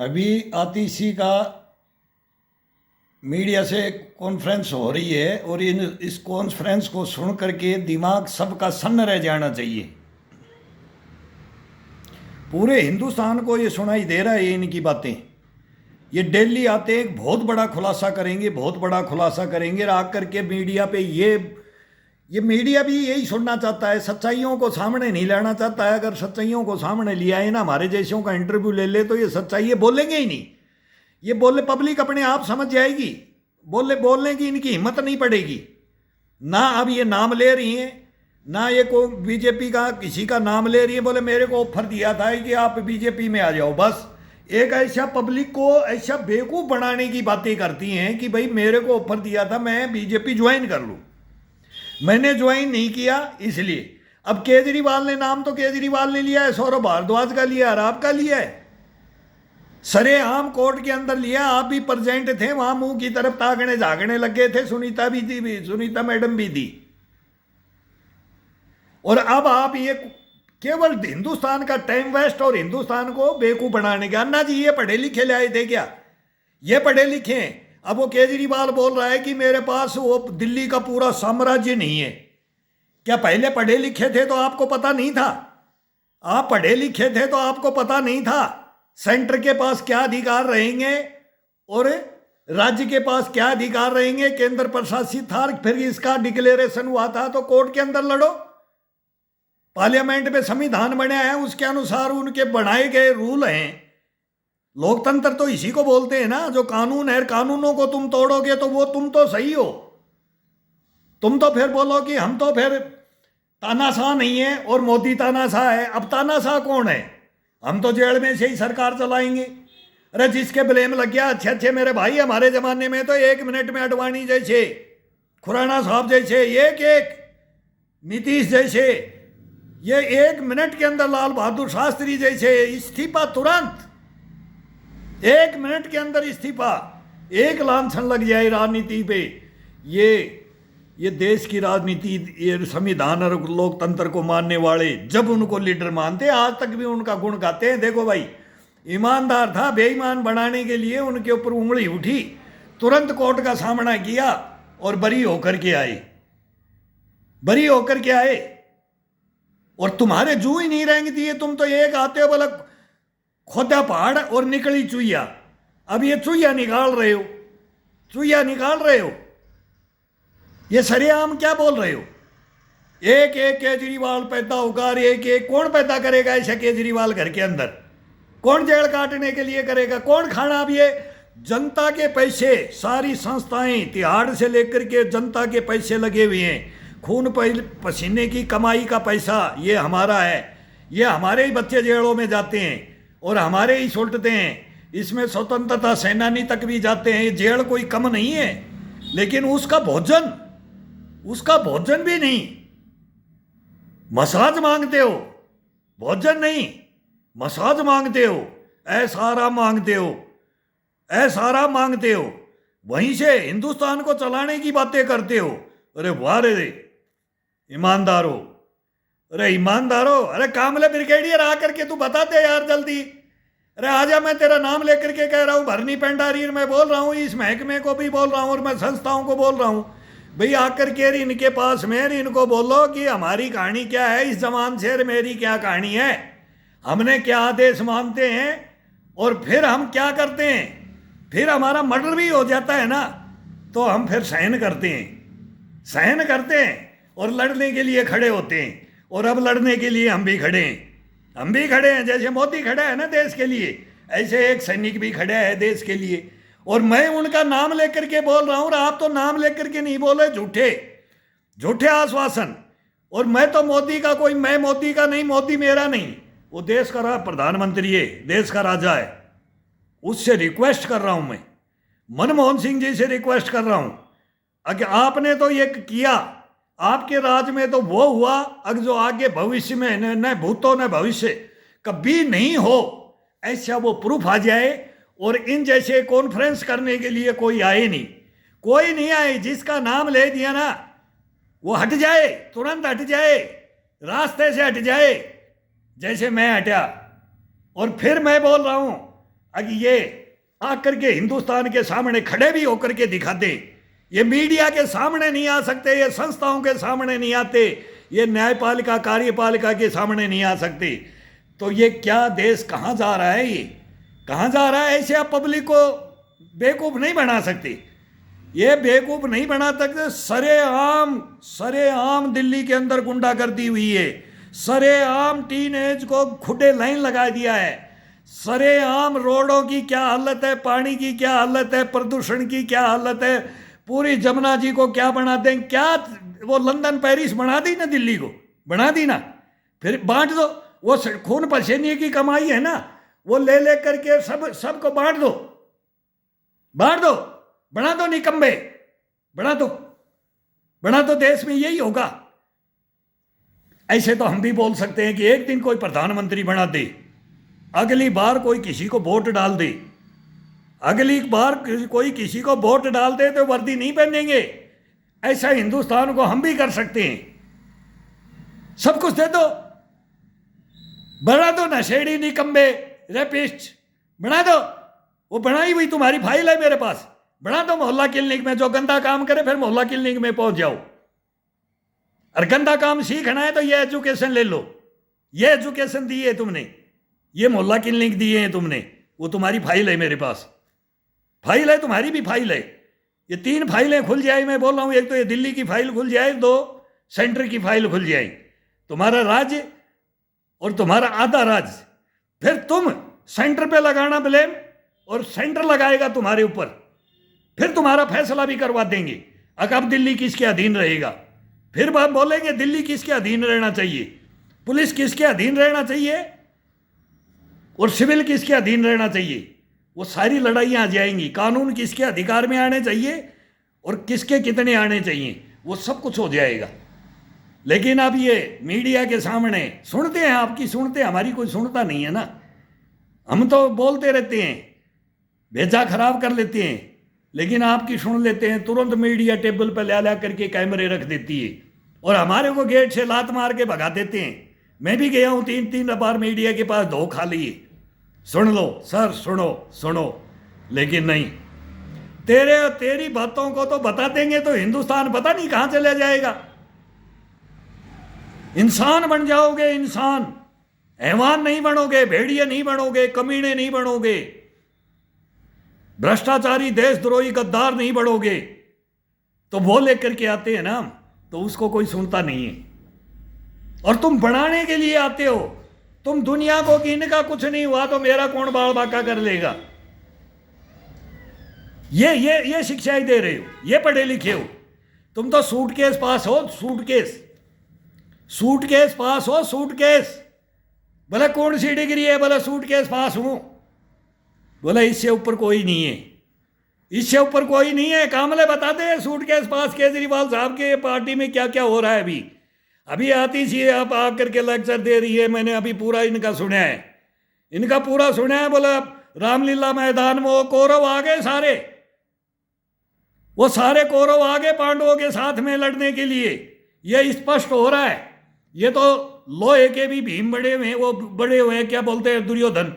अभी आतिशी का मीडिया से कॉन्फ्रेंस हो रही है और इस कॉन्फ्रेंस को सुन करके दिमाग सबका सन्न रह जाना चाहिए। पूरे हिंदुस्तान को ये सुनाई दे रहा है इनकी बातें। ये दिल्ली आते एक बहुत बड़ा खुलासा करेंगे, बहुत बड़ा खुलासा करेंगे और आकर के मीडिया पे ये मीडिया भी यही सुनना चाहता है, सच्चाइयों को सामने नहीं लाना चाहता है। अगर सच्चाइयों को सामने लिया है ना, हमारे जैसों का इंटरव्यू ले ले तो ये सच्चाई ये बोलेंगे ही नहीं। ये बोले पब्लिक अपने आप समझ जाएगी, बोलने की इनकी हिम्मत नहीं पड़ेगी ना। अब ये नाम ले रही हैं ना, ये को बीजेपी का किसी का नाम ले रही है, बोले मेरे को ऑफर दिया था कि आप बीजेपी में आ जाओ। बस एक ऐसा पब्लिक को ऐसा बेवकूफ़ बनाने की बातें करती हैं कि भाई मेरे को ऑफर दिया था मैं बीजेपी ज्वाइन कर लूँ, मैंने ज्वाइन नहीं किया इसलिए। अब केजरीवाल ने नाम तो केजरीवाल ने लिया है, सौरभ भारद्वाज का लिया है और आपका लिया है, सरेआम कोर्ट के अंदर लिया। आप भी प्रेजेंट थे वहां, मुंह की तरफ ताकने झागने लगे थे, सुनीता भी थी, सुनीता मैडम भी थी। और अब आप ये केवल हिंदुस्तान का टाइम वेस्ट और हिंदुस्तान को बेवकूफ बनाने के। अन्ना जी ये पढ़े लिखे लाए थे क्या? ये पढ़े लिखे हैं। अब वो केजरीवाल बोल रहा है कि मेरे पास वो दिल्ली का पूरा साम्राज्य नहीं है। क्या पहले पढ़े लिखे थे तो आपको पता नहीं था? आप पढ़े लिखे थे तो आपको पता नहीं था सेंटर के पास क्या अधिकार रहेंगे और राज्य के पास क्या अधिकार रहेंगे? केंद्र प्रशासित था, फिर इसका डिक्लेरेशन हुआ था तो कोर्ट के अंदर लड़ो। पार्लियामेंट में संविधान बना है, उसके अनुसार उनके बनाए गए रूल हैं। लोकतंत्र तो इसी को बोलते हैं ना, जो कानून है, कानूनों को तुम तोड़ोगे तो वो तुम तो सही हो। तुम तो फिर बोलो कि हम तो फिर तानाशाह नहीं है और मोदी तानाशाह है। अब तानाशाह कौन है? हम तो जेल में से ही सरकार चलाएंगे। अरे जिसके ब्लेम लग गया, अच्छे अच्छे मेरे भाई, हमारे जमाने में तो 1 मिनट में अडवाणी जैसे, खुराना साहब जैसे, एक नीतीश जैसे, ये 1 मिनट के अंदर लाल बहादुर शास्त्री जैसे इस्तीफा तुरंत, 1 मिनट के अंदर इस्तीफा। एक लांछन लग जाए राजनीति पे। ये देश की राजनीति, ये संविधान और लोकतंत्र को मानने वाले जब उनको लीडर मानते, आज तक भी उनका गुण गाते हैं। देखो भाई, ईमानदार था, बेईमान बनाने के लिए उनके ऊपर उंगली उठी, तुरंत कोर्ट का सामना किया और बरी होकर के आए, बरी होकर के आए। और तुम्हारे जू ही नहीं रहेंगे दिए। तुम तो एक आते हो बोला खोदा पहाड़ और निकली चुईया। अब ये चुईया निकाल रहे हो, चुईया निकाल रहे हो। ये सरेआम क्या बोल रहे हो? एक एक केजरीवाल पैदा होगा और एक एक कौन पैदा करेगा ऐसा केजरीवाल घर के अंदर? कौन जेल काटने के लिए करेगा? कौन खाना? अब ये जनता के पैसे, सारी संस्थाएं तिहाड़ से लेकर के जनता के पैसे लगे हुए हैं। खून पसीने की कमाई का पैसा ये हमारा है। ये हमारे ही बच्चे जेलों में जाते हैं और हमारे ही सुलटते हैं। इसमें स्वतंत्रता सेनानी तक भी जाते हैं। ये जेल कोई कम नहीं है, लेकिन उसका भोजन भी नहीं। मसाज मांगते हो, भोजन नहीं, मसाज मांगते हो, ऐसारा मांगते हो, ऐसारा मांगते हो। वहीं से हिंदुस्तान को चलाने की बातें करते हो। अरे वाह रे ईमानदारो, अरे ईमानदारो, अरे कामले ब्रिगेडियर आकर के तू बता दे यार जल्दी। अरे आजा, मैं तेरा नाम लेकर के कह रहा हूँ, भरनी पेंडारी मैं बोल रहा हूँ, इस महकमे को भी बोल रहा हूँ और मैं संस्थाओं को बोल रहा हूँ, भाई आकर के इनके पास में इनको बोलो कि हमारी कहानी क्या है, इस जमान से मेरी क्या कहानी है, हमने क्या आदेश मानते हैं और फिर हम क्या करते हैं। फिर हमारा मर्डर भी हो जाता है ना, तो हम फिर सहन करते हैं और लड़ने के लिए खड़े होते हैं। और अब लड़ने के लिए हम भी खड़े हैं, जैसे मोदी खड़ा है ना देश के लिए, ऐसे एक सैनिक भी खड़ा है देश के लिए। और मैं उनका नाम लेकर के बोल रहा हूँ और आप तो नाम लेकर के नहीं बोले, झूठे आश्वासन। और मैं तो मोदी का कोई, मैं मोदी का नहीं, मोदी मेरा नहीं, वो देश का प्रधानमंत्री है, देश का राजा है। उससे रिक्वेस्ट कर रहा हूँ मैं, मनमोहन सिंह जी से रिक्वेस्ट कर रहा हूँ, अगर आपने तो ये किया, आपके राज में तो वो हुआ, अगर जो आगे भविष्य में न भूतो न भविष्य कभी नहीं हो, ऐसा वो प्रूफ आ जाए। और इन जैसे कॉन्फ्रेंस करने के लिए कोई आए नहीं। जिसका नाम ले दिया ना वो हट जाए, तुरंत हट जाए, रास्ते से हट जाए, जैसे मैं हटा। और फिर मैं बोल रहा हूँ अगर ये आकर के हिंदुस्तान के सामने खड़े भी होकर के दिखाते, ये मीडिया के सामने नहीं आ सकते, ये संस्थाओं के सामने नहीं आते, ये न्यायपालिका कार्यपालिका के सामने नहीं आ सकते, तो ये क्या देश कहाँ जा रहा है? ये कहाँ जा रहा है? ऐसे आप पब्लिक को बेवकूफ़ नहीं बना सकते, ये बेवकूफ़ नहीं बना सकते। सरेआम दिल्ली के अंदर गुंडागर्दी हुई है, सरेआम टीनेज को खुदे लाइन लगा दिया है, सरेआम रोडों की क्या हालत है, पानी की क्या हालत है, प्रदूषण की क्या हालत है, पूरी जमुना जी को क्या बना दें, क्या वो लंदन पेरिस बना दी ना, दिल्ली को बना दी ना, फिर बांट दो। वो खून पसीने की कमाई है ना, वो ले करके सबको बांट दो, बना दो निकम्बे, बना दो देश में, यही होगा। ऐसे तो हम भी बोल सकते हैं कि एक दिन कोई प्रधानमंत्री बना दे, अगली बार कोई किसी को वोट डाल दे, अगली बार कोई किसी को वोट डाल दे तो वर्दी नहीं पहनेंगे। ऐसा हिंदुस्तान को हम भी कर सकते हैं, सब कुछ दे दो, बना दो, नशेड़ी निकम्बे रेपिस्ट बना दो। वो बनाई हुई तुम्हारी फाइल है मेरे पास, बना दो मोहल्ला क्लिनिक में, जो गंदा काम करे फिर मोहल्ला क्लिनिक में पहुंच जाओ। और गंदा काम सीखना है तो ये एजुकेशन ले लो, ये एजुकेशन दी है तुमने, ये मोहल्ला क्लिनिक दिए हैं तुमने, वो तुम्हारी फाइल है मेरे पास, फाइल है, तुम्हारी भी फाइल है। ये 3 फाइलें खुल जाए, मैं बोल रहा हूँ, एक तो ये दिल्ली की फाइल खुल जाए, 2 सेंटर की फाइल खुल जाए, तुम्हारा राज्य और तुम्हारा आधा राज्य, फिर तुम सेंटर पे लगाना ब्लेम और सेंटर लगाएगा तुम्हारे ऊपर, फिर तुम्हारा फैसला भी करवा देंगे। अब दिल्ली किसके अधीन रहेगा, फिर बात बोलेंगे दिल्ली किसके अधीन रहना चाहिए, पुलिस किसके अधीन रहना चाहिए और सिविल किसके अधीन रहना चाहिए, वो सारी लड़ाइयाँ आ जाएंगी। कानून किसके अधिकार में आने चाहिए और किसके कितने आने चाहिए, वो सब कुछ हो जाएगा। लेकिन अब ये मीडिया के सामने सुनते हैं, आपकी सुनते हैं, हमारी कोई सुनता नहीं है ना। हम तो बोलते रहते हैं, भेजा खराब कर लेते हैं, लेकिन आपकी सुन लेते हैं, तुरंत मीडिया टेबल पर ला करके कैमरे रख देती है और हमारे को गेट से लात मार के भगा देते हैं। मैं भी गया हूँ 3 बार मीडिया के पास, 2 खा लिए, सुन लो सर, सुनो, लेकिन नहीं, तेरी बातों को तो बता देंगे तो हिंदुस्तान पता नहीं कहाँ चले जाएगा। इंसान बन जाओगे, इंसान, हैवान नहीं बनोगे, भेड़िए नहीं बनोगे, कमीने नहीं बनोगे, भ्रष्टाचारी देशद्रोही गद्दार नहीं बनोगे। तो वो लेकर के आते हैं ना, तो उसको कोई सुनता नहीं है। और तुम बनाने के लिए आते हो, तुम दुनिया को कि इनका कुछ नहीं हुआ तो मेरा कौन बाल बाका कर लेगा, ये शिक्षाएं दे रहे हो, ये पढ़े लिखे हो। तुम तो सूटकेस पास हो, सूटकेस पास हो, सूटकेस, बोले कौन सी डिग्री है, बोले सूटकेस पास हूं, बोले इससे ऊपर कोई नहीं है, इससे ऊपर कोई नहीं है। कामले बता दे सूटकेस पास केजरीवाल साहब के पार्टी में क्या क्या हो रहा है। अभी आती सी आप आकर के लेक्चर दे रही है, मैंने अभी पूरा इनका सुना है, बोला रामलीला मैदान में वो कौरव आ गए सारे, वो सारे कौरव आ गए पांडवों के साथ में लड़ने के लिए। ये स्पष्ट हो रहा है, ये तो लोहे के भी भीम बड़े हुए हैं, वो बड़े हुए हैं, क्या बोलते हैं, दुर्योधन,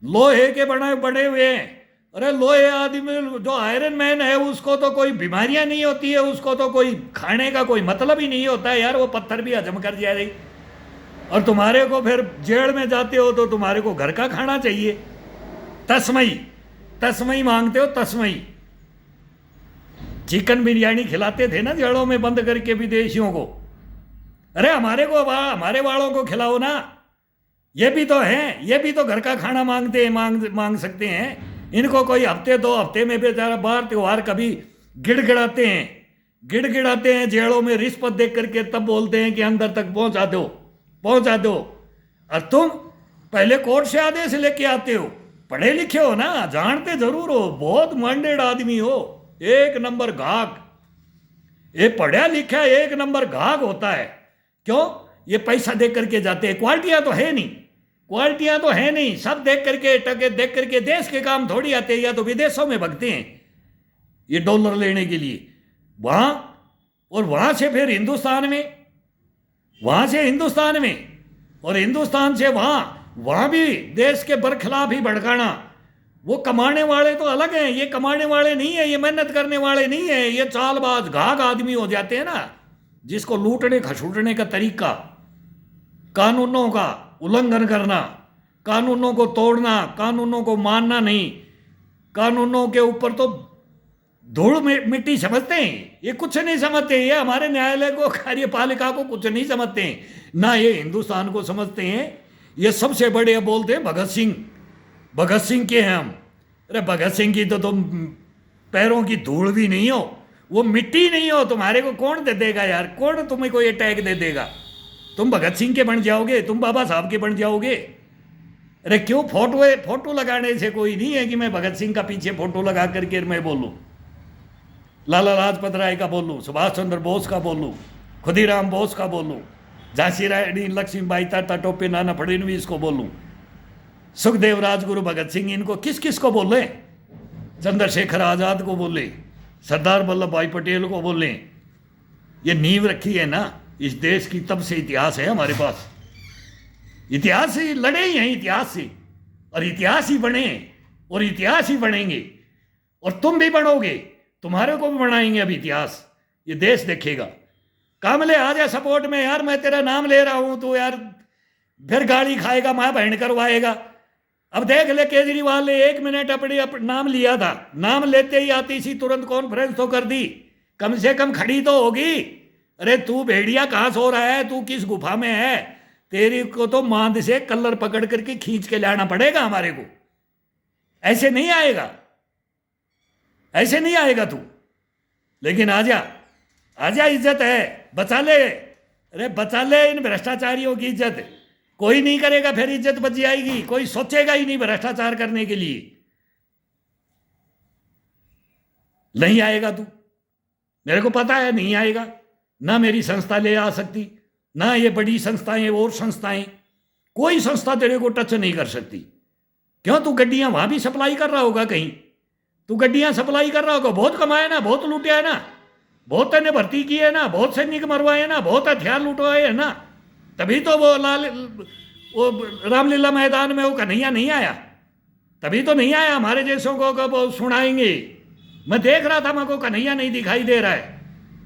लोहे के बड़े हुए हैं। अरे लोहे आदमी जो आयरन मैन है उसको तो कोई बीमारियां नहीं होती है, उसको तो कोई खाने का कोई मतलब ही नहीं होता है यार, वो पत्थर भी हजम कर जा रही। और तुम्हारे को फिर जेल में जाते हो तो तुम्हारे को घर का खाना चाहिए, तस्मई मांगते हो, तस्मई। चिकन बिरयानी खिलाते थे ना जेलों में बंद करके विदेशियों को, अरे हमारे हमारे वालों को खिलाओ ना, ये भी तो हैं, ये भी तो घर का खाना मांगते हैं, मांग सकते हैं। इनको कोई हफ्ते 2 हफ्ते में बेचारा बाहर त्योहार कभी गिड़गिड़ाते हैं जेलों में रिश्वत देख करके, तब बोलते हैं कि अंदर तक पहुंचा दो। और तुम पहले कोर्ट से आदेश लेके आते हो, पढ़े लिखे हो ना, जानते जरूर हो, बहुत माइंडेड आदमी हो, 1 नंबर घाघ। ये पढ़ा लिखा 1 नंबर घाघ होता है। क्यों? ये पैसा देख करके जाते हैं, क्वालिटियां तो है नहीं, सब देख करके टके देख करके देश के काम थोड़ी आते हैं, या तो विदेशों में भगते हैं ये डॉलर लेने के लिए वहां, और वहां से फिर हिंदुस्तान में, और हिंदुस्तान से वहां भी देश के बरखिलाफ ही भड़काना, वो कमाने वाले तो अलग हैं, ये कमाने वाले नहीं है, ये मेहनत करने वाले नहीं है, ये चालबाज घाघ आदमी हो जाते हैं ना, जिसको लूटने खसूटने का तरीका, कानूनों का उल्लंघन करना, कानूनों को तोड़ना, कानूनों को मानना नहीं, कानूनों के ऊपर तो धूल मिट्टी समझते हैं, ये कुछ नहीं समझते, ये हमारे न्यायालय को, कार्यपालिका को कुछ नहीं समझते हैं, ना ये हिंदुस्तान को समझते हैं। ये सबसे बड़े बोलते हैं भगत सिंह, भगत सिंह के हैं हम। अरे भगत सिंह की तो तुम पैरों की धूल भी नहीं हो, वो मिट्टी नहीं हो, तुम्हारे को कौन दे देगा यार, कौन तुम्हें कोई टैग दे देगा? तुम भगत सिंह के बन जाओगे, तुम बाबा साहब के बन जाओगे। अरे क्यों फोटो लगाने से कोई नहीं है कि मैं भगत सिंह का पीछे फोटो लगा करके मैं बोलूं, लाला लाजपत राय का बोलूं, सुभाष चंद्र बोस का बोलूं, खुदीराम बोस का बोलूं, झांसी रानी लक्ष्मीबाई, टाटा टोपे, नाना फडणवीस को बोलूं, सुखदेव राजगुरु, भगत सिंह, इनको किस किस को बोले, चंद्रशेखर आजाद को बोले, सरदार वल्लभ भाई पटेल को बोले। ये नींव रखी है ना इस देश की, तब से इतिहास है हमारे पास, इतिहास से लड़े ही हैं, इतिहास से, और इतिहास ही बने और इतिहास ही बनेंगे, और तुम भी बनोगे, तुम्हारे को भी बनाएंगे अब इतिहास, ये देश देखेगा। कामले आ जा सपोर्ट में यार, मैं तेरा नाम ले रहा हूं, तो यार फिर गाड़ी खाएगा, मां बहन करवाएगा। अब देख ले, केजरीवाल ने 1 मिनट अपने नाम लिया था, नाम लेते ही आती सी तुरंत कॉन्फ्रेंस तो कर दी, कम से कम खड़ी तो होगी। अरे तू भेड़िया कहाँ सो रहा है, तू किस गुफा में है, तेरी को तो मांद से कलर पकड़ करके खींच के लाना पड़ेगा हमारे को, ऐसे नहीं आएगा, ऐसे नहीं आएगा तू। लेकिन आजा, आजा, इज्जत है, बचा ले, अरे बचा ले इन भ्रष्टाचारियों की इज्जत, कोई नहीं करेगा फिर इज्जत बच जाएगी, कोई सोचेगा ही नहीं भ्रष्टाचार करने के लिए, नहीं आएगा तू, मेरे को पता है नहीं आएगा, ना मेरी संस्था ले आ सकती, ना ये बड़ी संस्थाएं और संस्थाएं, कोई संस्था तेरे को टच नहीं कर सकती। क्यों, तू गड्डियां वहां भी सप्लाई कर रहा होगा, कहीं तू गड्डियां सप्लाई कर रहा होगा, बहुत कमाया ना, बहुत लूटिया है ना, बहुत तेने भर्ती की है ना, बहुत सैनिक मरवाए ना, बहुत हथियार लुटवाए है ना, तभी तो वो रामलीला मैदान में वो कन्हैया नहीं आया, तभी तो नहीं आया। हमारे जैसों को कब सुनाएंगे, मैं देख रहा था, मेरे को कन्हैया नहीं दिखाई दे रहा है,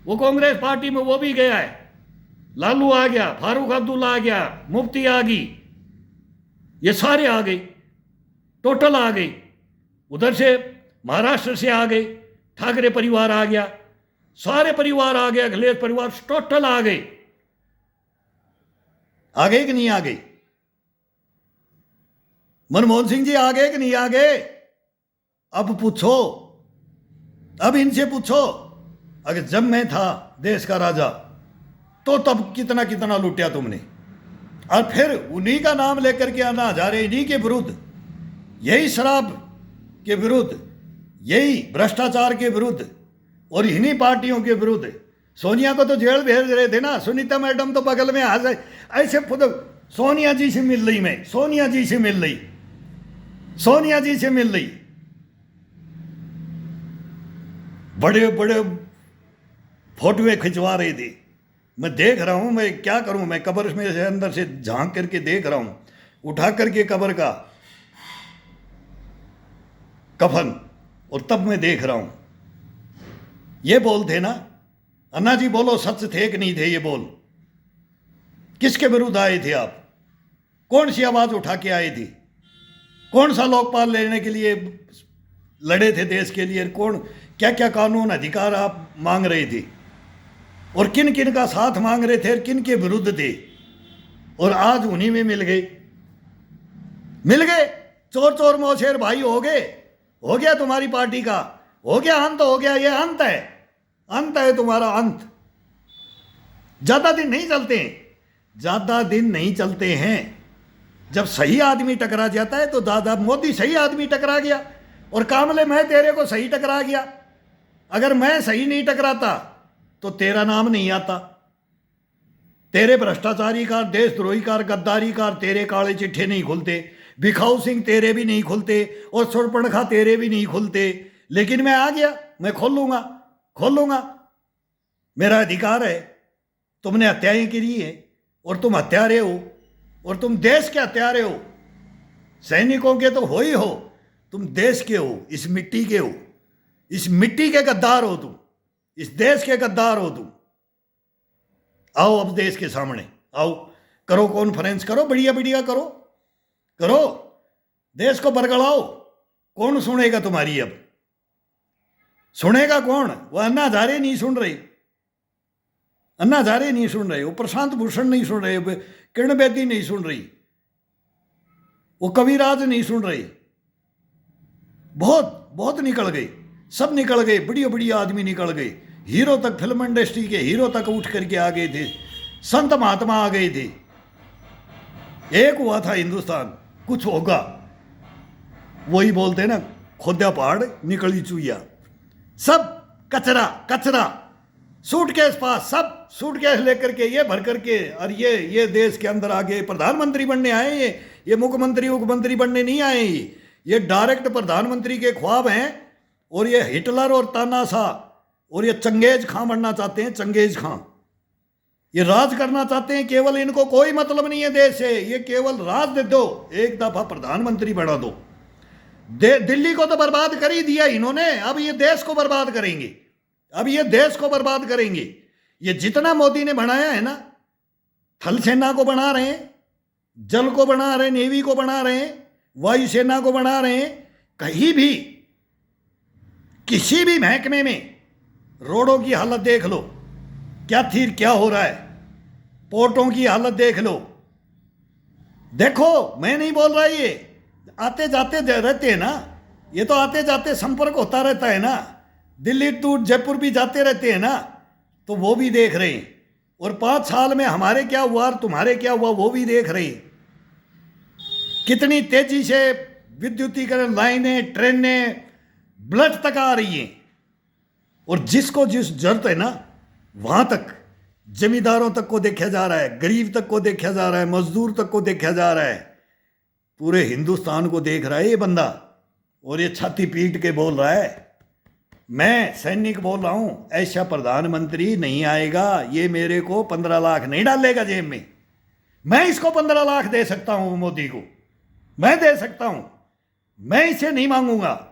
वो कांग्रेस पार्टी में वो भी गया है, लालू आ गया, फारूक अब्दुल्ला आ गया, मुफ्ती आ गई, ये सारे आ गए, टोटल आ गए, उधर से महाराष्ट्र से आ गए, ठाकरे परिवार आ गया, सारे परिवार आ गए, अखिलेश परिवार टोटल आ गए, आ गए कि नहीं आ गए? मनमोहन सिंह जी आ गए कि नहीं आ गए? अब पूछो, अब इनसे पूछो, अगर जब मैं था देश का राजा तो तब कितना कितना लूटा तुमने, और फिर उन्हीं का नाम लेकर के आना जा रहे, इन्हीं के विरुद्ध, यही शराब के विरुद्ध, यही भ्रष्टाचार के विरुद्ध और इन्हीं पार्टियों के विरुद्ध। सोनिया को तो जेल भेज रहे थे ना, सुनीता मैडम तो बगल में हाथ ऐसे खुद सोनिया जी से मिल रही, मैं सोनिया जी से मिल रही, सोनिया जी से मिल रही, बड़े बड़े फोटोएं खिंचवा रही थी। मैं देख रहा हूं, मैं क्या करूं, मैं कब्र में से अंदर से झांक करके देख रहा हूं, उठा करके कब्र का कफन, और तब मैं देख रहा हूं। ये बोल थे ना, अन्ना जी बोलो, सच थे कि नहीं थे ये बोल? किसके विरुद्ध आए थे आप? कौन सी आवाज उठा के आए थे? कौन सा लोकपाल लेने के लिए लड़े थे देश के लिए? कौन क्या क्या कानून अधिकार आप मांग रहे थे, और किन किन का साथ मांग रहे थे, और किन के विरुद्ध थे? और आज उन्हीं में मिल गए, मिल गए, चोर चोर मौसेर भाई हो गए, हो गया तुम्हारी पार्टी का, हो गया अंत, हो गया, ये अंत है, अंत है तुम्हारा अंत। ज्यादा दिन नहीं चलते हैं, ज्यादा दिन नहीं चलते हैं। जब सही आदमी टकरा जाता है तो दादा मोदी सही आदमी टकरा गया, और कामले मैं तेरे को सही टकरा गया। अगर मैं सही नहीं टकराता तो तेरा नाम नहीं आता, तेरे भ्रष्टाचारी का, देशद्रोही का, गद्दारी का तेरे काले चिट्ठे नहीं खुलते, भिखाऊ सिंह तेरे भी नहीं खुलते, और सुरपणखा तेरे भी नहीं खुलते। लेकिन मैं आ गया, मैं खोल लूंगा, खोल लूंगा, मेरा अधिकार है। तुमने हत्याएं की है, और तुम हत्यारे हो, और तुम देश के हत्यारे हो, सैनिकों के तो हो ही हो, तुम देश के हो, इस मिट्टी के हो, इस मिट्टी के गद्दार हो तुम, इस देश के गद्दार हो तुम। आओ अब देश के सामने आओ, करो कॉन्फ्रेंस, करो, बढ़िया बढ़िया करो, करो, देश को बरगलाओ। कौन सुनेगा तुम्हारी? अब सुनेगा कौन? वो अन्ना हजारे नहीं सुन रही, अन्ना हजारे नहीं सुन रहे, वो प्रशांत भूषण नहीं सुन रहे, किरण बेदी नहीं सुन रही, वो कविराज नहीं सुन रहे। बहुत बहुत निकल गए, सब निकल गए, बढ़िया बढ़िया आदमी निकल गए, हीरो तक, फिल्म इंडस्ट्री के हीरो तक उठ करके आ गए थे, संत महात्मा आ गए थे। एक हुआ था हिंदुस्तान, कुछ होगा, वही बोलते ना, खोदा पहाड़ निकली चुईया। सब कचरा कचरा, सूटकेस पास, सब सूटकेस लेकर के, ये भर करके, और ये देश के अंदर आगे प्रधानमंत्री बनने आए। ये मुख्यमंत्री मुख्यमंत्री बनने नहीं आए, ये डायरेक्ट प्रधानमंत्री के ख्वाब हैं। और ये हिटलर और तानाशाह और ये चंगेज खां बनना चाहते हैं, चंगेज खां। ये राज करना चाहते हैं, केवल इनको कोई मतलब नहीं है देश से, ये केवल राज दे दो, एक दफा प्रधानमंत्री बना दो। दिल्ली को तो बर्बाद कर ही दिया इन्होंने, अब ये देश को बर्बाद करेंगे, अब ये देश को बर्बाद करेंगे। ये जितना मोदी ने बनाया है ना, थल सेना को बना रहे हैं, जल को बना रहे हैं, नेवी को बना रहे हैं, वायुसेना को बना रहे हैं, कहीं भी किसी भी महकमे में रोडों की हालत देख लो, क्या थी क्या हो रहा है, पोर्टों की हालत देख लो। देखो, मैं नहीं बोल रहा, ये आते जाते रहते हैं ना, ये तो आते जाते संपर्क होता रहता है ना, दिल्ली टू जयपुर भी जाते रहते हैं ना, तो वो भी देख रहे हैं। और 5 साल में हमारे क्या हुआ और तुम्हारे क्या हुआ वो भी देख रहे हैं। कितनी तेजी से विद्युतीकरण, लाइनें, ट्रेनें, ब्लड तक आ रही हैं। और जिसको जिस जरूरत है ना, वहां तक जमींदारों तक को देखा जा रहा है, गरीब तक को देखा जा रहा है, मजदूर तक को देखा जा रहा है, पूरे हिंदुस्तान को देख रहा है ये बंदा। और ये छाती पीट के बोल रहा है, मैं सैनिक बोल रहा हूं, ऐसा प्रधानमंत्री नहीं आएगा, ये मेरे को 15 लाख नहीं डालेगा जेब में, मैं इसको 15 लाख दे सकता हूं, मोदी को मैं दे सकता हूं, मैं इसे नहीं मांगूंगा।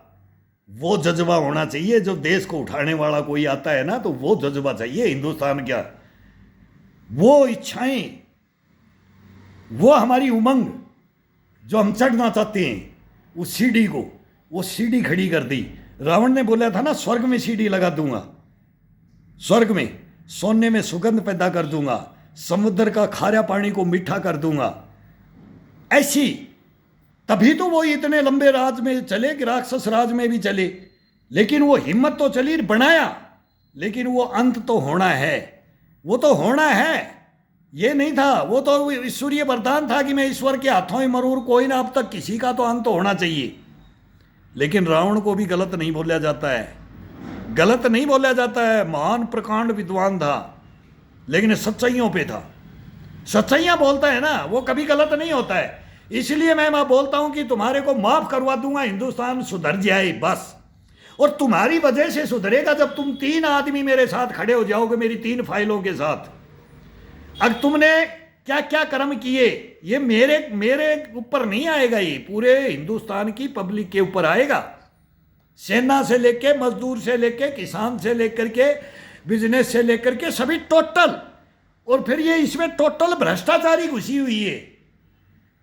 वो जज्बा होना चाहिए, जो देश को उठाने वाला कोई आता है ना, तो वो जज्बा चाहिए हिंदुस्तान का, वो इच्छाएं, वो हमारी उमंग, जो हम चढ़ना चाहते हैं उस सीढ़ी को, वो सीढ़ी खड़ी कर दी। रावण ने बोला था ना, स्वर्ग में सीढ़ी लगा दूंगा, स्वर्ग में सोने में सुगंध पैदा कर दूंगा, समुद्र का खारा पानी को मीठा कर दूंगा। ऐसी तभी तो वो इतने लंबे राज में चले कि राक्षस राज में भी चले। लेकिन वो हिम्मत तो चली, बनाया, लेकिन वो अंत तो होना है, वो तो होना है। ये नहीं था, वो तो ईश्वरीय वरदान था कि मैं ईश्वर के हाथों ही मरूर, कोई ना, अब तक किसी का तो अंत होना चाहिए। लेकिन रावण को भी गलत नहीं बोला जाता है, गलत नहीं बोला जाता है, महान प्रकांड विद्वान था, लेकिन सच्चाइयों पे था। सच्चाइयां बोलता है ना, वो कभी गलत नहीं होता है। इसलिए मैं बोलता हूं कि तुम्हारे को माफ करवा दूंगा, हिंदुस्तान सुधर जाए बस। और तुम्हारी वजह से सुधरेगा जब तुम 3 आदमी मेरे साथ खड़े हो जाओगे, मेरी 3 फाइलों के साथ। अब तुमने क्या क्या कर्म किए, ये मेरे ऊपर नहीं आएगा, ये पूरे हिंदुस्तान की पब्लिक के ऊपर आएगा। सेना से लेके, मजदूर से लेके, किसान से लेकर के, बिजनेस से लेकर के, सभी टोटल। और फिर ये इसमें टोटल भ्रष्टाचारी घुसी हुई है,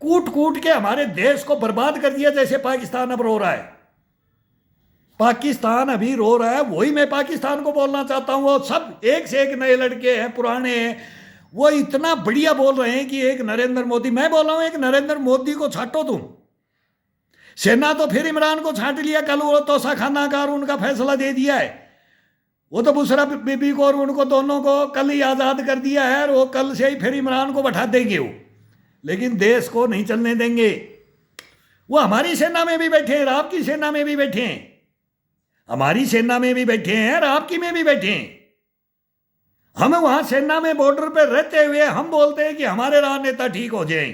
कूट कूट के हमारे देश को बर्बाद कर दिया। जैसे पाकिस्तान अब रो रहा है, पाकिस्तान अभी रो रहा है, वही मैं पाकिस्तान को बोलना चाहता हूं। वो सब एक से एक नए लड़के हैं, पुराने हैं, वो इतना बढ़िया बोल रहे हैं कि एक नरेंद्र मोदी, मैं बोल रहा हूं एक नरेंद्र मोदी को छाटो तुम। सेना तो फिर इमरान को छाट लिया, कल वो तोसा खाना का और उनका फैसला दे दिया है, वो तो बुशरा बीबी को और उनको दोनों को कल ही आज़ाद कर दिया है, और वो कल से ही फिर इमरान को बैठा देंगे वो। लेकिन देश को नहीं चलने देंगे। वो हमारी सेना में भी बैठे हैं, आपकी सेना में भी बैठे हैं, हमारी सेना में भी बैठे हैं और आपकी में भी बैठे हैं। हम वहां सेना में बॉर्डर पे रहते हुए हम बोलते हैं कि हमारे राजनेता ठीक हो जाएं,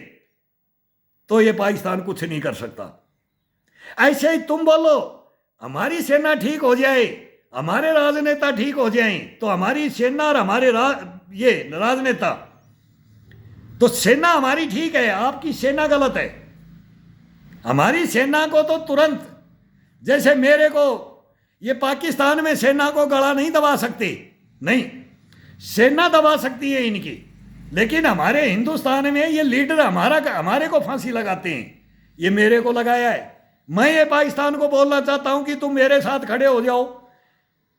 तो ये पाकिस्तान कुछ नहीं कर सकता। ऐसे ही तुम बोलो हमारी सेना ठीक हो जाए, हमारे राजनेता ठीक हो जाएं, तो हमारी सेना और हमारे ये राजनेता, तो सेना हमारी ठीक है, आपकी सेना गलत है। हमारी सेना को तो तुरंत जैसे मेरे को ये पाकिस्तान में सेना को गला नहीं दबा सकते, नहीं, सेना दबा सकती है इनकी, लेकिन हमारे हिंदुस्तान में ये लीडर हमारे को फांसी लगाते हैं। ये मेरे को लगाया है। मैं ये पाकिस्तान को बोलना चाहता हूं कि तुम मेरे साथ खड़े हो जाओ,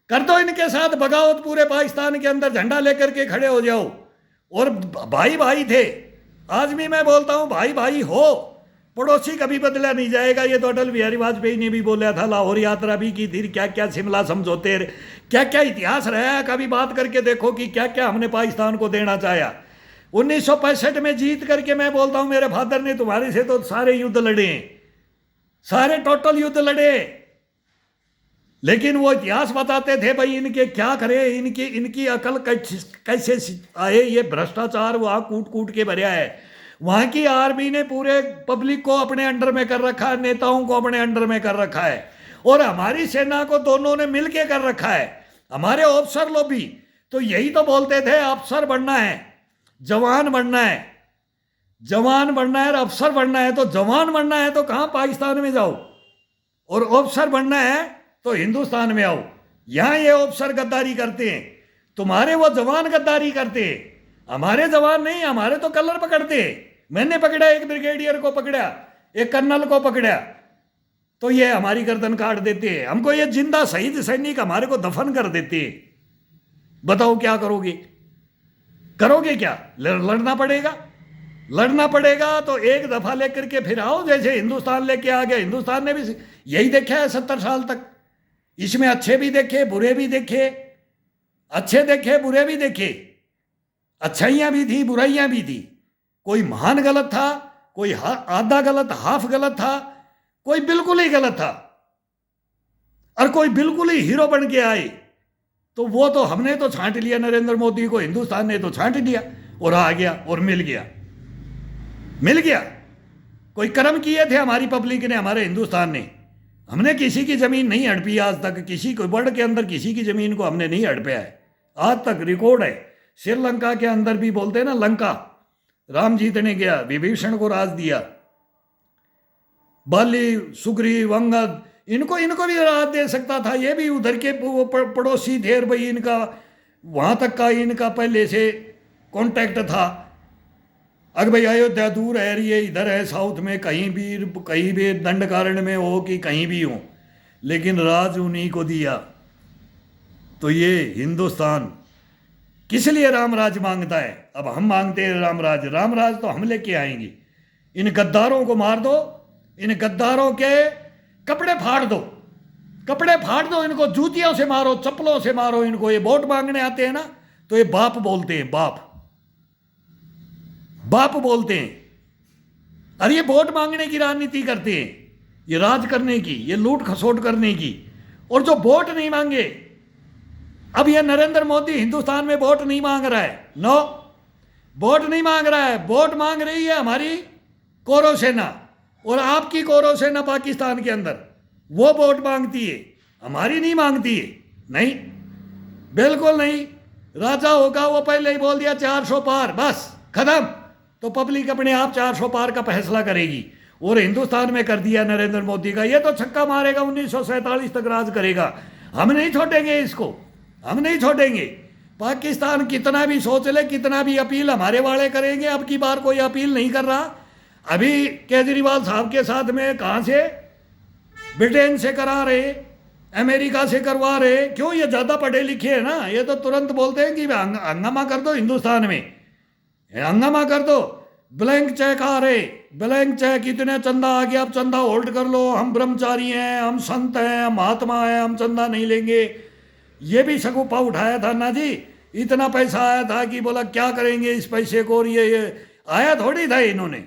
कर दो इनके साथ बगावत, पूरे पाकिस्तान के अंदर झंडा लेकर के खड़े हो जाओ। और भाई भाई थे, आज भी मैं बोलता हूं भाई भाई हो, पड़ोसी कभी बदला नहीं जाएगा। ये तो अटल बिहारी वाजपेयी ने भी बोला था, लाहौर यात्रा भी की थी, क्या क्या शिमला समझौते, क्या क्या इतिहास रहा है। कभी बात करके देखो कि क्या क्या हमने पाकिस्तान को देना चाहा। 1965 में जीत करके मैं बोलता हूं मेरे फादर ने तुम्हारे से तो सारे युद्ध लड़े, सारे टोटल युद्ध लड़े, लेकिन वो इतिहास बताते थे भाई इनके क्या करे, इनकी अकल कैसे आए। ये भ्रष्टाचार वहां कूट कूट के भरया है। वहां की आर्मी ने पूरे पब्लिक को अपने अंडर में कर रखा है, नेताओं को अपने अंडर में कर रखा है, और हमारी सेना को दोनों ने मिलके कर रखा है। हमारे ऑफिसर लोग भी तो यही तो बोलते थे, अफसर बनना है, जवान बनना है, जवान बनना है और अफसर बनना है। तो जवान बनना है तो कहां पाकिस्तान में जाओ, और ऑफिसर बनना है तो हिंदुस्तान में आओ। यहां ये ऑफिसर गद्दारी करते हैं, तुम्हारे वो जवान गद्दारी करते हैं, हमारे जवान नहीं, हमारे तो कलर पकड़ते हैं। मैंने पकड़ा, एक ब्रिगेडियर को पकड़ा, एक कर्नल को पकड़ा, तो ये हमारी गर्दन काट देते हैं। हमको ये जिंदा शहीद सैनिक हमारे को दफन कर देते हैं। बताओ क्या करोगे, करोगे क्या? लड़ना पड़ेगा, लड़ना पड़ेगा। तो एक दफा लेकर के फिर आओ, जैसे हिंदुस्तान लेके आ गया। हिंदुस्तान ने भी यही देखा है 70 साल तक, इसमें अच्छे भी देखे बुरे भी देखे, अच्छे देखे बुरे भी देखे, अच्छाइयां भी थी बुराइयां भी थी। कोई महान गलत था, कोई आधा गलत, हाफ गलत था, कोई बिल्कुल ही गलत था, और कोई बिल्कुल ही हीरो बन के आए। तो वो तो हमने तो छांट लिया, नरेंद्र मोदी को हिंदुस्तान ने तो छांट लिया, और आ गया और मिल गया, मिल गया। कोई कर्म किए थे हमारी पब्लिक ने, हमारे हिंदुस्तान ने। हमने किसी की जमीन नहीं हड़पी आज तक, किसी को वर्ल्ड के अंदर किसी की जमीन को हमने नहीं हड़पया है आज तक, रिकॉर्ड है। श्रीलंका के अंदर भी बोलते हैं ना, लंका राम जीतने गया, विभीषण को राज दिया, बाली सुग्रीव अंगद, इनको भी राज दे सकता था। ये भी उधर के पड़ोसी थे, भाई इनका वहां तक का इनका पहले से कांटेक्ट था। अगर भाई अयोध्या दूर है, ये इधर है साउथ में, कहीं भी दंड कारण में हो कि कहीं भी हो, लेकिन राज उन्हीं को दिया। तो ये हिंदुस्तान किस लिए रामराज मांगता है? अब हम मांगते हैं रामराज, रामराज तो हम लेके आएंगे। इन गद्दारों को मार दो, इन गद्दारों के कपड़े फाड़ दो, कपड़े फाड़ दो, इनको जूतियों से मारो, चप्पलों से मारो इनको। ये वोट मांगने आते हैं ना, तो ये बाप बोलते हैं, बाप बाप बोलते हैं। अरे ये वोट मांगने की राजनीति करते हैं, ये राज करने की, ये लूट खसोट करने की। और जो वोट नहीं मांगे, अब ये नरेंद्र मोदी हिंदुस्तान में वोट नहीं मांग रहा है, नो, वोट नहीं मांग रहा है, वोट मांग रही है हमारी कौरव सेना, और आपकी कौरव सेना पाकिस्तान के अंदर वो वोट मांगती है, हमारी नहीं मांगती है। नहीं, बिल्कुल नहीं। राजा होगा वो पहले ही बोल दिया 400 पार, बस खत्म। तो पब्लिक अपने आप 400 पार का फैसला करेगी, और हिंदुस्तान में कर दिया नरेंद्र मोदी का। ये तो छक्का मारेगा, 1947 तक राज करेगा। हम नहीं छोड़ेंगे इसको, हम नहीं छोड़ेंगे। पाकिस्तान कितना भी सोच ले, कितना भी अपील हमारे वाले करेंगे, अब की बार कोई अपील नहीं कर रहा। अभी केजरीवाल साहब के साथ में कहाँ से, ब्रिटेन से करा रहे, अमेरिका से करवा रहे। क्यों? ये ज़्यादा पढ़े लिखे हैं ना, ये तो तुरंत बोलते हैं कि हंगामा कर दो, हिंदुस्तान में हंगामा कर दो। ब्लैंक चेक आ रहे, ब्लैंक चेक, इतने चंदा आ गया, अब चंदा होल्ड कर लो, हम ब्रह्मचारी हैं, हम संत हैं, हम महात्मा हैं, हम चंदा नहीं लेंगे। ये भी शगुफा उठाया था ना जी, इतना पैसा आया था कि बोला क्या करेंगे इस पैसे को, और ये आया थोड़ी था इन्होंने।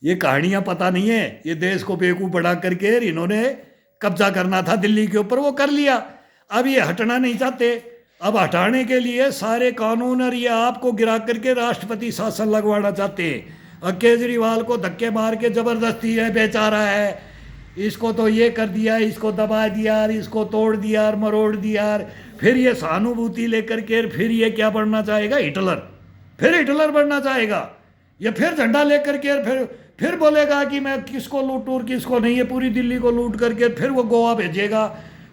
ये कहानियां पता नहीं है, ये देश को बेवकूफ बना करके इन्होंने कब्जा करना था दिल्ली के ऊपर, वो कर लिया। अब ये हटना नहीं चाहते, अब हटाने के लिए सारे कानून और ये आपको गिरा करके राष्ट्रपति शासन लगवाना चाहते हैं। और केजरीवाल को धक्के मार के जबरदस्ती है बेचारा है, इसको तो ये कर दिया, इसको दबा दिया, इसको तोड़ दिया, मरोड़ दिया। फिर ये सहानुभूति लेकर के फिर ये क्या बनना चाहेगा? हिटलर, फिर हिटलर बनना चाहेगा। ये फिर झंडा लेकर के फिर बोलेगा कि मैं किसको लूटूं और किसको नहीं, है पूरी दिल्ली को लूट करके फिर वो गोवा भेजेगा,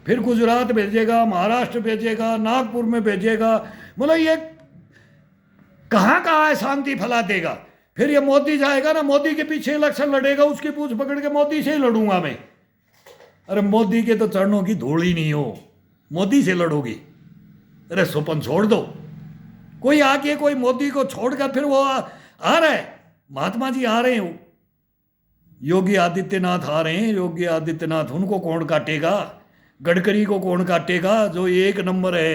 फिर गुजरात भेजेगा, महाराष्ट्र भेजेगा, नागपुर में भेजेगा। मतलब ये कहाँ कहाँ है शांति फैला देगा। फिर ये मोदी जाएगा ना, मोदी के पीछे इलेक्शन लड़ेगा, उसकी पूंछ पकड़ के मोदी से ही लड़ूंगा मैं। अरे मोदी के तो चरणों की धूल ही नहीं हो, मोदी से लड़ोगी। अरे सुपन छोड़ दो। कोई आके कोई मोदी को छोड़कर फिर वो आ रहा है, महात्मा जी आ रहे हैं, योगी आदित्यनाथ आ रहे हैं। योगी आदित्यनाथ, उनको कौन काटेगा? गडकरी को कौन काटेगा जो एक नंबर है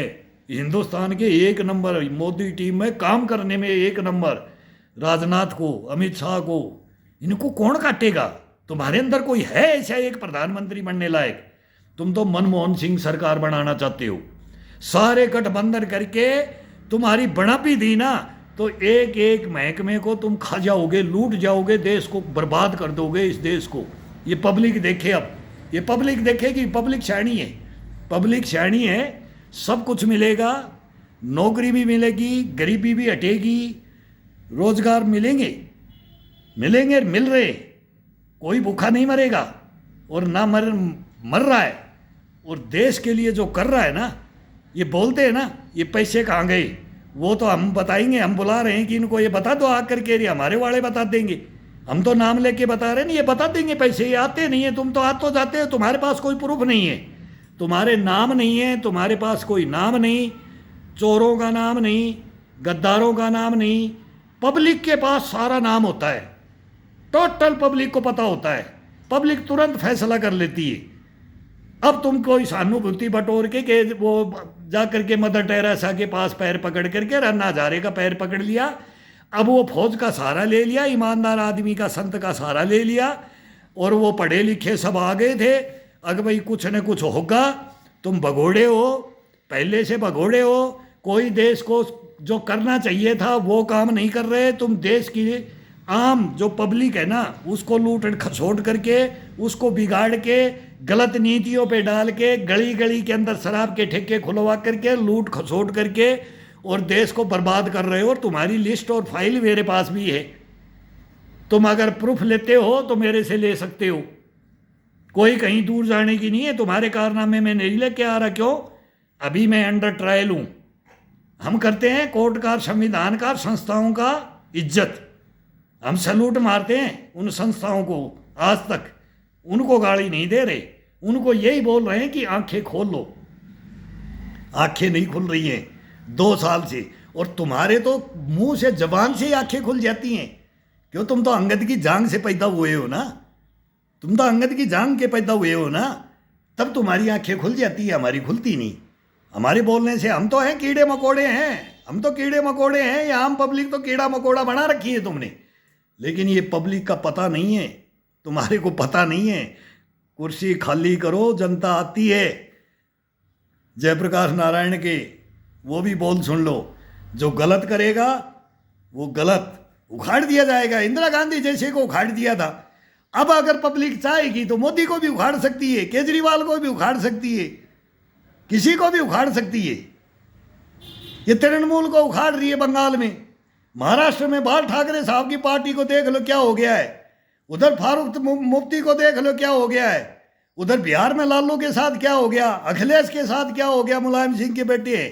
हिंदुस्तान के, एक नंबर मोदी टीम में काम करने में एक नंबर, राजनाथ को, अमित शाह को, इनको कौन काटेगा? तुम्हारे अंदर कोई है ऐसा एक प्रधानमंत्री बनने लायक? तुम तो मनमोहन सिंह सरकार बनाना चाहते हो। सारे गठबंधन करके तुम्हारी बढ़ापी दी ना, तो एक एक महकमे को तुम खा जाओगे, लूट जाओगे, देश को बर्बाद कर दोगे इस देश को। ये पब्लिक देखे, अब ये पब्लिक देखेगी। पब्लिक शैणी है, पब्लिक शैणी है, सब कुछ मिलेगा, नौकरी भी मिलेगी, गरीबी भी हटेगी, रोजगार मिलेंगे, मिलेंगे, मिल रहे, कोई भूखा नहीं मरेगा और ना मर रहा है। और देश के लिए जो कर रहा है ना, ये बोलते हैं ना ये पैसे कहाँ गए, वो तो हम बताएंगे, हम बुला रहे हैं कि इनको ये बता दो आकर के, हमारे वाले बता देंगे। हम तो नाम लेके बता रहे हैं, ये बता देंगे पैसे, ये आते नहीं है। तुम तो आ तो जाते हो, तुम्हारे पास कोई प्रूफ नहीं है, तुम्हारे नाम नहीं है, तुम्हारे पास कोई नाम नहीं, चोरों का नाम नहीं, गद्दारों का नाम नहीं। पब्लिक के पास सारा नाम होता है, टोटल पब्लिक को पता होता है, पब्लिक तुरंत फैसला कर लेती है। अब तुम कोई सहानुभूति बटोर के वो जा करके मदर टेरेसा के पास पैर पकड़ करके, रन्ना हजारे का पैर पकड़ लिया, अब वो फौज का सहारा ले लिया, ईमानदार आदमी का, संत का सहारा ले लिया, और वो पढ़े लिखे सब आ गए थे। अगर भाई कुछ न कुछ होगा, तुम भगोड़े हो, पहले से भगोड़े हो, कोई देश को जो करना चाहिए था वो काम नहीं कर रहे। तुम देश की आम जो पब्लिक है ना, उसको लूट खसोट करके, उसको बिगाड़ के, गलत नीतियों पे डाल के, गली गली के अंदर शराब के ठेके खुलवा करके, लूट खसोट करके, और देश को बर्बाद कर रहे हो। और तुम्हारी लिस्ट और फाइल मेरे पास भी है, तुम अगर प्रूफ लेते हो तो मेरे से ले सकते हो, कोई कहीं दूर जाने की नहीं है। तुम्हारे कारनामे में नहीं लेके आ रहा। क्यों? अभी मैं अंडर ट्रायल हूँ। हम करते हैं कोर्ट का, संविधान का, संस्थाओं का इज्जत, हम सैल्यूट मारते हैं उन संस्थाओं को। आज तक उनको गाली नहीं दे रहे, उनको यही बोल रहे हैं कि आंखें खोल लो। आंखें नहीं खुल रही हैं 2 साल से, और तुम्हारे तो मुंह से, जबान से ही आंखें खुल जाती हैं। क्यों? तुम तो अंगद की जांग से पैदा हुए हो ना, तुम तो अंगद की जांग के पैदा हुए हो ना, तब तुम्हारी आंखें खुल जाती है, हमारी खुलती नहीं। हमारे बोलने से, हम तो हैं कीड़े मकोड़े हैं, हम तो कीड़े मकोड़े हैं, ये आम पब्लिक तो कीड़ा मकोड़ा बना रखी है तुमने। लेकिन ये पब्लिक का पता नहीं है, तुम्हारे को पता नहीं है। कुर्सी खाली करो, जनता आती है। जयप्रकाश नारायण के वो भी बोल सुन लो, जो गलत करेगा वो गलत उखाड़ दिया जाएगा। इंदिरा गांधी जैसे को उखाड़ दिया था। अब अगर पब्लिक चाहेगी तो मोदी को भी उखाड़ सकती है, केजरीवाल को भी उखाड़ सकती है, किसी को भी उखाड़ सकती है। ये तृणमूल को उखाड़ रही है बंगाल में। महाराष्ट्र में बाल ठाकरे साहब की पार्टी को देख लो क्या हो गया है, उधर फारूक मुफ्ती को देख लो क्या हो गया है, उधर बिहार में लालू के साथ क्या हो गया, अखिलेश के साथ क्या हो गया, मुलायम सिंह के बेटे है,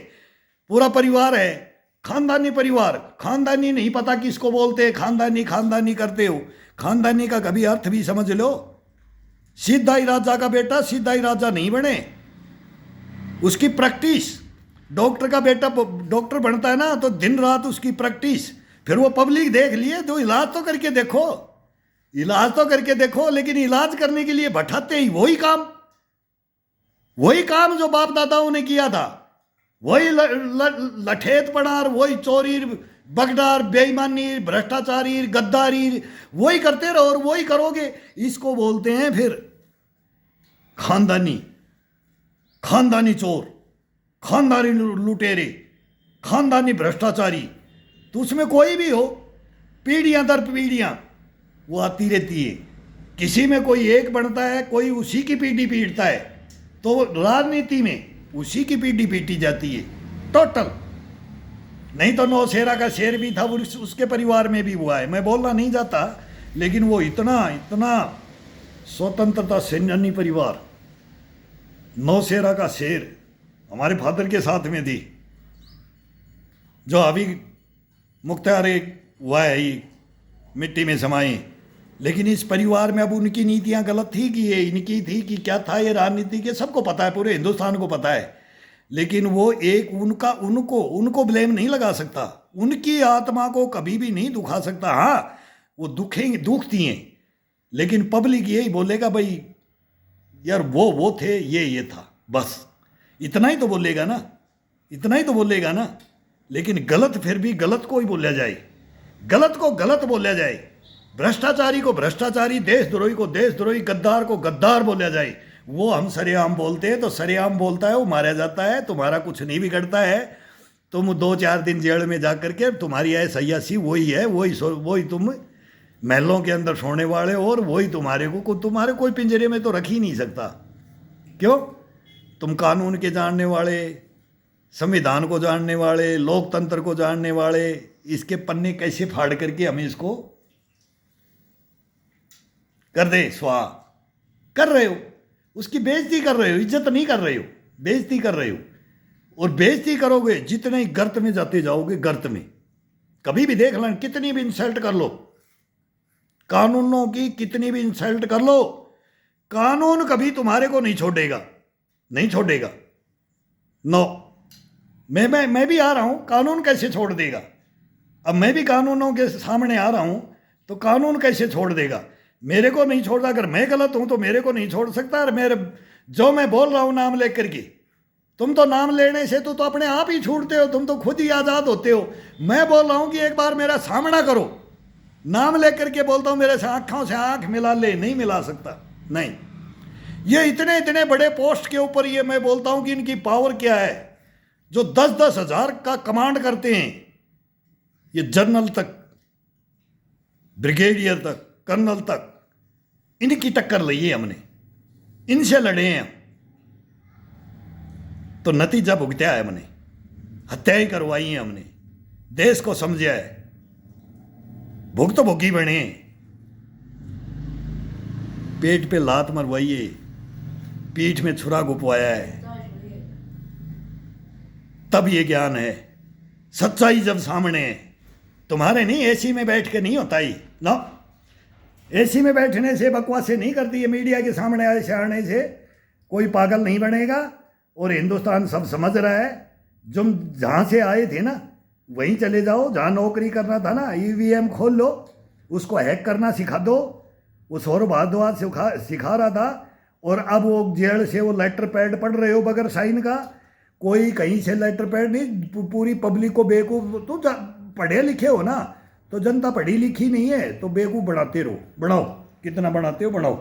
पूरा परिवार है, खानदानी परिवार। खानदानी नहीं पता किसको बोलते, खानदानी खानदानी करते हो। खानदानी का कभी अर्थ भी समझ लो। सीधा ही राजा का बेटा सीधा ही राजा नहीं बने, उसकी प्रैक्टिस। डॉक्टर का बेटा डॉक्टर बनता है ना, तो दिन रात उसकी प्रैक्टिस। फिर वो पब्लिक देख लिए तो इलाज तो करके देखो, इलाज तो करके देखो। लेकिन इलाज करने के लिए बैठाते ही वही काम जो बाप दादाओं ने किया था, वही लठेत पड़ार, वही चोरी बगडार, बेईमानी, भ्रष्टाचारी, गद्दारी, वही करते रहो और वही करोगे। इसको बोलते हैं फिर खानदानी, खानदानी चोर, खानदानी लुटेरे, खानदानी भ्रष्टाचारी। तो उसमें कोई भी हो, पीढ़ियां दर पीढ़ियां वो आती रहती है। किसी में कोई एक बनता है, कोई उसी की पीढ़ी पीटता है, तो राजनीति में उसी की पीढ़ी पीटी जाती है टोटल। नहीं तो नौशेरा का शेर भी था, उसके परिवार में भी हुआ है। मैं बोलना नहीं चाहता, लेकिन वो इतना इतना स्वतंत्रता सेनानी परिवार, नौशेरा का शेर हमारे फादर के साथ में थी, जो अभी मुख्तार हुआ है ये मिट्टी में समाई। लेकिन इस परिवार में अब उनकी नीतियां गलत थी कि ये इनकी थी कि क्या था, ये राजनीति के सबको पता है, पूरे हिंदुस्तान को पता है। लेकिन वो एक उनको ब्लेम नहीं लगा सकता, उनकी आत्मा को कभी भी नहीं दुखा सकता। हाँ, वो दुखती हैं, लेकिन पब्लिक यही बोलेगा भाई यार वो थे, ये था, बस इतना ही तो बोलेगा ना, इतना ही तो बोलेगा ना। लेकिन गलत फिर भी गलत को ही बोला जाए, गलत को गलत बोला जाए, भ्रष्टाचारी को भ्रष्टाचारी, देशद्रोही को देशद्रोही, गद्दार को गद्दार बोला जाए। वो हम सरेआम बोलते हैं तो सरेआम बोलता है, वो मारा जाता है, तुम्हारा कुछ नहीं बिगड़ता है। तुम 2-4 दिन जेल में जा करके तुम्हारी ऐसी वही है, वही तुम महलों के अंदर सोने वाले हो, और वही तुम्हारे कोई पिंजरे में तो रख ही नहीं सकता। क्यों? तुम कानून के जानने वाले, संविधान को जानने वाले, लोकतंत्र को जानने वाले, इसके पन्ने कैसे फाड़ करके हमें इसको कर दे स्वाहा कर रहे हो, उसकी बेइज्जती कर रहे हो, इज्जत नहीं कर रहे हो, बेइज्जती कर रहे हो। और बेइज्जती करोगे जितने ही गर्त में जाते जाओगे, गर्त में कभी भी देख लेना, कितनी भी इंसल्ट कर लो, कानूनों की कितनी भी इंसल्ट कर लो, कानून कभी तुम्हारे को नहीं छोड़ेगा, नहीं छोड़ेगा। नो, मैं भी आ रहा हूं, कानून कैसे छोड़ देगा? अब मैं भी कानूनों के सामने आ रहा हूं तो कानून कैसे छोड़ देगा? मेरे को नहीं छोड़ता। अगर मैं गलत हूं तो मेरे को नहीं छोड़ सकता। और मेरे जो मैं बोल रहा हूं नाम लेकर के, तुम तो नाम लेने से तो अपने आप ही छूटते हो, तुम तो खुद ही आज़ाद होते हो। मैं बोल रहा हूं कि एक बार मेरा सामना करो, नाम लेकर के बोलता हूं, मेरे से आँखों से आँख मिला ले, नहीं मिला सकता, नहीं। ये इतने इतने बड़े पोस्ट के ऊपर ये मैं बोलता हूं कि इनकी पावर क्या है, जो 10-10 हज़ार का कमांड करते हैं, ये जनरल तक, ब्रिगेडियर तक, कर्नल तक, इनकी टक्कर ली है हमने, इनसे लड़े हैं तो नतीजा भुगता है हमने, हत्याएं करवाई हैं हमने, देश को समझा है, भुगत भोगी बने, पेट पे लात मरवाई है, पीठ में छुरा घुपवाया है, तब ये ज्ञान है। सच्चाई जब सामने है, तुम्हारे नहीं, एसी में बैठ के नहीं होता ही ना, एसी में बैठने से, बकवासें नहीं करती है, मीडिया के सामने आने से कोई पागल नहीं बनेगा। और हिंदुस्तान सब समझ रहा है, तुम जहाँ से आए थे ना वहीं चले जाओ, जहाँ नौकरी करना था ना, ईवीएम खोल लो, उसको हैक करना सिखा दो, वो सौरभ भारद्वाज सिखा रहा था। और अब वो जेल से वो लेटर पैड पढ़ रहे हो बगैर साइन का, कोई कहीं से लेटर पैड नहीं, पूरी पब्लिक को बेवकूफ़, तो पढ़े लिखे हो ना, तो जनता पढ़ी लिखी नहीं है तो बेवकूफ़ बढ़ाते रहो, बढ़ाओ, कितना बढ़ाते हो बढ़ाओ।